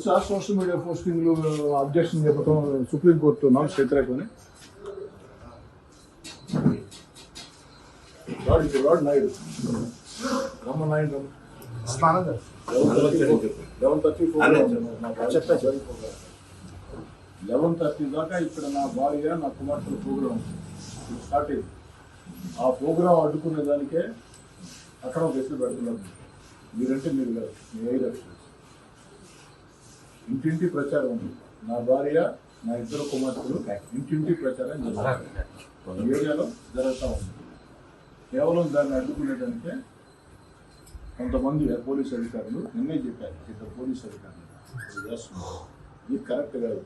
తెలుసా social media పోస్టింగ్లు objection చెప్పడం supreme court norms వ్యతిరేకమని? రాడు నాయుడు రమ్మ నాయుడు 11:30 దాకా ఇక్కడ నా భార్య నా కుమార్తెల ప్రోగ్రాం స్టార్ట్ అయింది. ఆ ప్రోగ్రాం అడ్డుకునే దానికే అక్కడ కేసులు పెడుతున్నారు. మీరంటే మీరు కాదు, మీ 5 లక్షలు. ఇంటింటి ప్రచారం ఉంది. నా భార్య నా 2 కుమార్తెలు ఇంటింటి ప్రచారం జరుగుతుంది. ఏరియాలో జరుగుతూ ఉంది. కేవలం దాన్ని అడ్డుకునేదానికే కొంతమంది పోలీసు అధికారులు నిన్నే చెప్పారు, ఇద్దరు పోలీసు అధికారులు చేస్తున్నారు. ఇది కరెక్ట్ కాదు.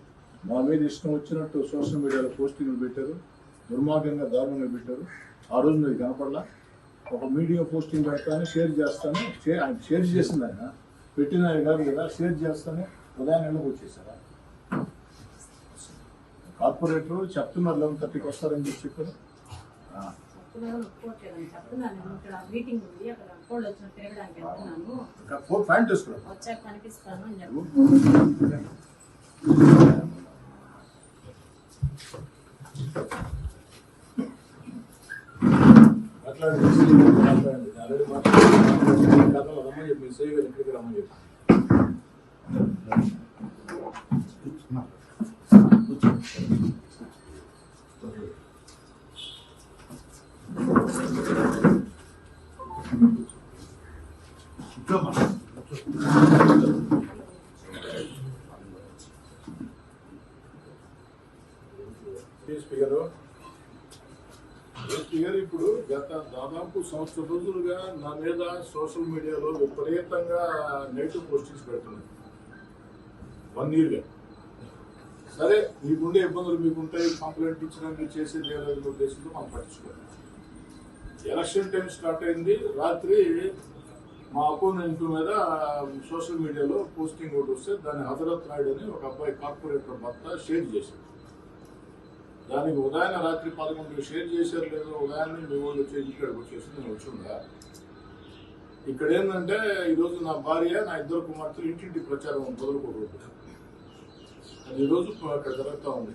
మా మీద ఇష్టం వచ్చినట్టు సోషల్ మీడియాలో పోస్టింగ్లు పెట్టారు, దుర్మార్గంగా దారుణంగా పెట్టారు. ఆ రోజు మీరు కనపడలా. ఒక మీడియా పోస్టింగ్ పెడతాను, షేర్ చేస్తాను. ఆయన షేర్ చేసింది, ఆయన పెట్టిన ఆయన కాదు కదా. షేర్ చేస్తాను, ఉదయం నెలకు వచ్చేసారా? కార్పొరేటర్ చెప్తున్నారు 11:30కి వస్తారని చెప్పారు. ఫ్యాన్ తీసుకున్నాను. మాట్లాడండి. ఆల్రెడీ మాట్లాడండి. గతంలో రమ్మని చెప్పి సేవ్ ఇక్కడికి రమ్మని చెప్పి స్పీకర్ ఇప్పుడు గత దాదాపు 1 సంవత్సరం రోజులుగా నా మీద సోషల్ మీడియాలో విపరీతంగా నెగిటివ్ పోస్టింగ్స్ పెడుతున్నాయి. 1 yearగా. సరే, మీకుండే ఇబ్బందులు మీకుంటాయి, కంప్లైంట్ ఇచ్చినా మీరు చేసేది ఏదో ఉద్దేశంతో మనం పట్టించుకోవాలి. ఎలక్షన్ టైం స్టార్ట్ అయింది. రాత్రి మా అపోనెంట్ మీద సోషల్ మీడియాలో పోస్టింగ్ ఒకటి వస్తే దాన్ని హజరత్ నాయుడు అని ఒక అబ్బాయి కార్పొరేటర్ భర్త షేర్ చేశారు. దానికి ఉదయం రాత్రి 11 షేర్ చేశారు. లేదో ఉదయాన్నే మీ వాళ్ళు వచ్చి ఇక్కడికి వచ్చేసి నేను వచ్చిందా. ఇక్కడ ఏంటంటే ఈరోజు నా భార్య నా 2 కుమార్తెలు ఇంటింటి ప్రచారం మొదలుకోకూడదు. అది ఈరోజు అక్కడ జరుగుతూ ఉంది.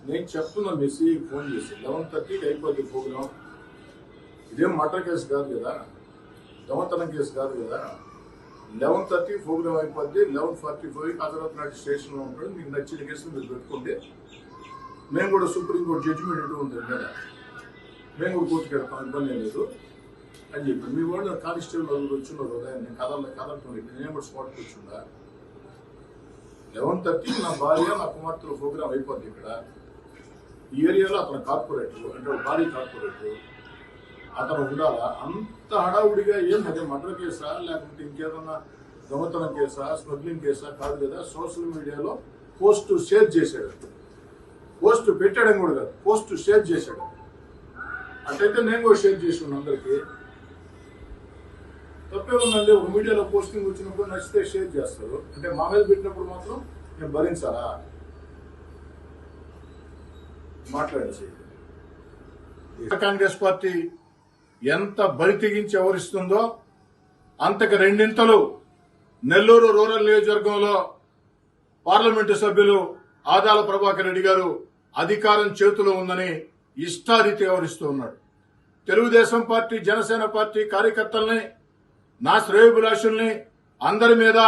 నేను చెప్తున్నా మెస్సీ ఫోన్ చేసి 11:30కి అయిపోద్ది ప్రోగ్రాం. ఇదేం మర్డర్ కేసు కాదు కదా, దొంగతనం కేసు కాదు కదా. 11:30 ప్రోగ్రాం అయిపోద్ది. 11:45 హజరత్ నాయుడు స్టేషన్లో ఉంటాడు. మీకు నచ్చిన కేసులు మీరు పెట్టుకుంటే మేము కూడా సుప్రీంకోర్టు జడ్జిమెంట్ ఎటు ఉంది కదా, మేము కూడా కోర్టుకు వెళ్తాం, ఇబ్బంది ఏం లేదు అని చెప్పి మీ వాళ్ళు కానిస్టేబుల్ వాళ్ళు వచ్చిన్నారు ఉదయం. నేను కదలటం నేను కూడా స్పాట్కి వచ్చిందా. 11:30 నా భార్య నా కుమార్తెల ప్రోగ్రాం అయిపోద్ది. ఇక్కడ ఈ ఏరియాలో అతను కార్పొరేటర్, అంటే భారీ కార్పొరేటర్, అతను ఉండాలా. అంత హడావుడిగా ఏం అదే మర్డర్ కేసా లేకపోతే ఇంకేదన్నా దొంగతనం కేసా స్మగ్లింగ్ కేసా కాదు కదా. సోషల్ మీడియాలో పోస్ట్ షేర్ చేశాడు. పోస్ట్ పెట్టాడని కూడా కాదు, పోస్ట్ షేర్ చేశాడు. అట్లయితే నేను కూడా షేర్ చేసి ఉన్నాను అందరికీ. తప్పే ఉందండి. ఒక మీడియాలో పోస్టింగ్ వచ్చినప్పుడు నచ్చితే షేర్ చేస్తారు. అంటే మా మీద పెట్టినప్పుడు మాత్రం నేను భరించాలా? మాట్లాడేసి కాంగ్రెస్ పార్టీ ఎంత బరి తెగించి వ్యవహరిస్తుందో అంతకు 2 ఇంతలు నెల్లూరు రూరల్ నియోజకవర్గంలో పార్లమెంటు సభ్యులు ఆదాల ప్రభాకర్ రెడ్డి గారు అధికారం చేతిలో ఉందని ఇష్టారీతి వ్యవహరిస్తూ ఉన్నాడు. తెలుగుదేశం పార్టీ, జనసేన పార్టీ కార్యకర్తల్ని, నా శ్రేయోభిలాషుల్ని అందరి మీద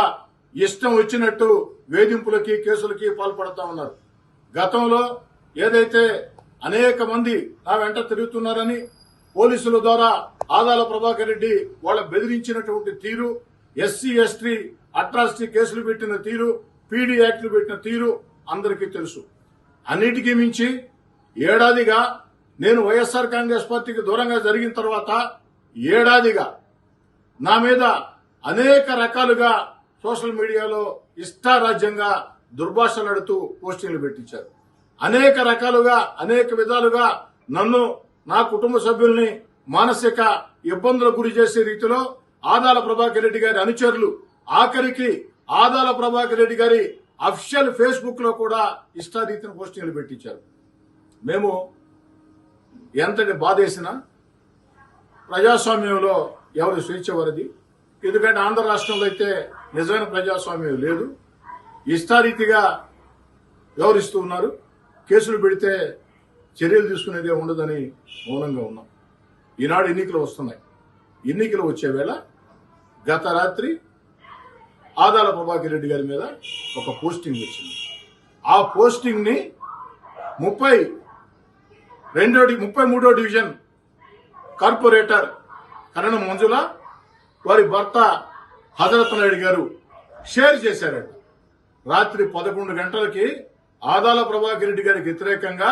ఇష్టం వచ్చినట్టు వేధింపులకి కేసులకి పాల్పడతా ఉన్నారు. గతంలో ఏదైతే అనేక మంది నా వెంట తిరుగుతున్నారని పోలీసుల ద్వారా ఆదాల ప్రభాకర్ రెడ్డి వాళ్ళ బెదిరించినటువంటి తీరు, ఎస్సీ ఎస్టీ అట్రాసిటీ కేసులు పెట్టిన తీరు, పీడీ యాక్టులు పెట్టిన తీరు అందరికీ తెలుసు. అన్నిటికీ మించి ఏడాదిగా నేను వైఎస్ఆర్ కాంగ్రెస్ పార్టీకి దూరంగా జరిగిన తర్వాత ఏడాదిగా నా మీద అనేక రకాలుగా సోషల్ మీడియాలో ఇష్టారాజ్యంగా దుర్భాషలాడుతూ పోస్టింగ్లు పెట్టించారు. అనేక రకాలుగా అనేక విధాలుగా నన్ను, నా కుటుంబ సభ్యుల్ని మానసిక ఇబ్బందులకు గురి చేసే రీతిలో ఆదాల ప్రభాకర్ రెడ్డి గారి అనుచరులు, ఆఖరికి ఆదాల ప్రభాకర్ రెడ్డి గారి అఫిషియల్ ఫేస్బుక్ లో కూడా ఇష్టారీతిని పోస్టింగ్లు పెట్టించారు. మేము ఎంతటి బాధేసినా ప్రజాస్వామ్యంలో ఎవరు స్వేచ్ఛ వరది. ఎందుకంటే ఆంధ్ర రాష్ట్రంలో అయితే నిజమైన ప్రజాస్వామ్యం లేదు. ఇష్టారీతిగా వ్యవహరిస్తూ ఉన్నారు. కేసులు పెడితే చర్యలు తీసుకునేదే ఉండదని మౌనంగా ఉన్నాం. ఈనాడు ఎన్నికలు వస్తున్నాయి. ఎన్నికలు వచ్చే వేళ గత రాత్రి ఆదాల ప్రభాకర్ రెడ్డి గారి మీద ఒక పోస్టింగ్ వచ్చింది. ఆ పోస్టింగ్ ని 33వ డివిజన్ కార్పొరేటర్ కరణ మంజుల వారి భర్త హజరత్ నాయుడు గారు షేర్ చేశారట. రాత్రి 11 గంటలకి ఆదాల ప్రభాకర్ రెడ్డి గారికి వ్యతిరేకంగా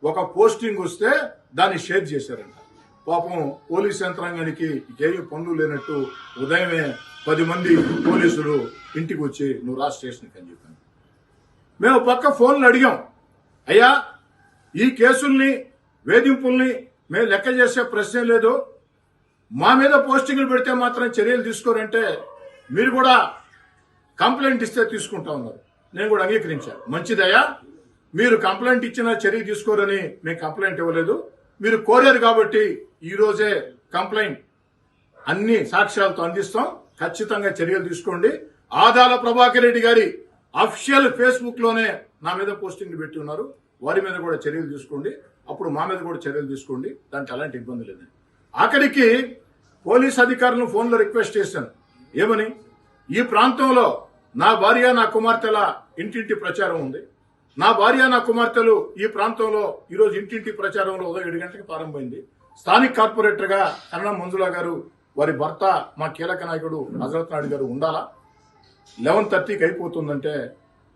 ఒక పోస్టింగ్ వస్తే దాన్ని షేర్ చేశారంట. పాపం పోలీస్ యంత్రాంగానికి ఏమి పనులు లేనట్టు ఉదయమే 10 మంది పోలీసులు ఇంటికి వచ్చి నువ్వు రా స్టేషన్కి అని చెప్పాను. మేము పక్క ఫోన్లు అడిగాం, అయ్యా ఈ కేసుల్ని వేధింపుల్ని మేము లెక్క చేసే ప్రశ్నే లేదు, మా మీద పోస్టింగ్లు పెడితే మాత్రం చర్యలు తీసుకోరంటే మీరు కూడా కంప్లైంట్ ఇస్తే తీసుకుంటా ఉన్నారు. నేను కూడా అంగీకరించాను. మంచిదయ్యా, మీరు కంప్లైంట్ ఇచ్చినా చర్య తీసుకోరని మేము కంప్లైంట్ ఇవ్వలేదు, మీరు కోరారు కాబట్టి ఈ రోజే కంప్లైంట్ అన్ని సాక్ష్యాలతో అందిస్తాం, ఖచ్చితంగా చర్యలు తీసుకోండి. ఆదాల ప్రభాకర్ రెడ్డి గారి అఫిషియల్ ఫేస్బుక్ లోనే నా మీద పోస్టింగ్ పెట్టి ఉన్నారు, వారి మీద కూడా చర్యలు తీసుకోండి, అప్పుడు మా మీద కూడా చర్యలు తీసుకోండి, దానికి అలాంటి ఇబ్బంది లేదని. ఆఖరికి పోలీస్ అధికారులను ఫోన్లో రిక్వెస్ట్ చేశాను, ఏమని, ఈ ప్రాంతంలో నా భార్య నా కుమార్తెల ఇంటింటి ప్రచారం ఉంది, నా భార్య నా కుమార్తెలు ఈ ప్రాంతంలో ఈరోజు ఇంటింటి ప్రచారంలో ఉదయం 7 గంటలకు ప్రారంభమైంది. స్థానిక కార్పొరేటర్ గా కరణ మంజుల గారు వారి భర్త మా కీలక నాయకుడు హజరత్ నాయుడు గారు ఉండాలా? 11:30కి అయిపోతుందంటే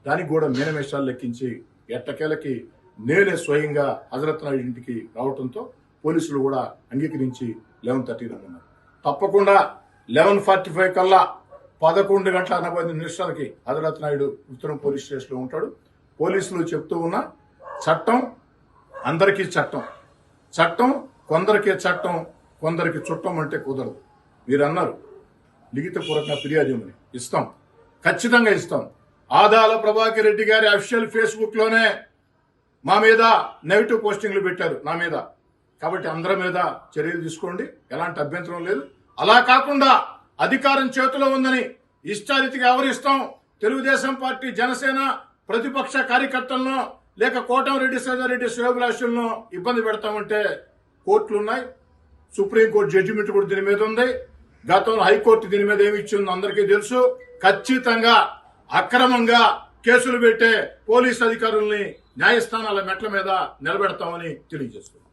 దానికి కూడా మేనమేషాలు లెక్కించి ఎట్టకేలకి నేనే స్వయంగా హజరత్ నాయుడు ఇంటికి రావడంతో పోలీసులు కూడా అంగీకరించి 11:30 రమ్మన్నారు. తప్పకుండా 11:45 కల్లా 11:40 హజరత్ నాయుడు ఉత్తరం పోలీస్ స్టేషన్ లో ఉంటాడు. పోలీసులు చెప్తూ ఉన్న చట్టం అందరికీ చట్టం, చట్టం కొందరికే చట్టం, కొందరికి చుట్టం అంటే కుదరదు. మీరు అన్నారు లిఖితపూర్వక ఫిర్యాదు ఇవ్వమని, ఇస్తాం, ఖచ్చితంగా ఇస్తాం. ఆదాల ప్రభాకర్ రెడ్డి గారి అఫిషియల్ ఫేస్బుక్ లోనే మా మీద నెగిటివ్ పోస్టింగ్లు పెట్టారు నా మీద, కాబట్టి అందరి మీద చర్యలు తీసుకోండి, ఎలాంటి అభ్యంతరం లేదు. అలా కాకుండా అధికారం చేతిలో ఉందని ఇష్టారీతిగా వ్యవహరిస్తాం, తెలుగుదేశం పార్టీ జనసేన ప్రతిపక్ష కార్యకర్తలను లేక కోటంరెడ్డి సోదరెడ్డి శ్రేయోభిలాషులను ఇబ్బంది పెడతామంటే కోర్టులున్నాయి, సుప్రీంకోర్టు జడ్జిమెంట్ కూడా దీని మీద ఉంది, గతంలో హైకోర్టు దీని మీద ఏమి ఇచ్చిందో అందరికీ తెలుసు. ఖచ్చితంగా అక్రమంగా కేసులు పెట్టే పోలీస్ అధికారుల్ని న్యాయస్థానాల మెట్ల మీద నిలబెడతామని తెలియజేస్తుంది.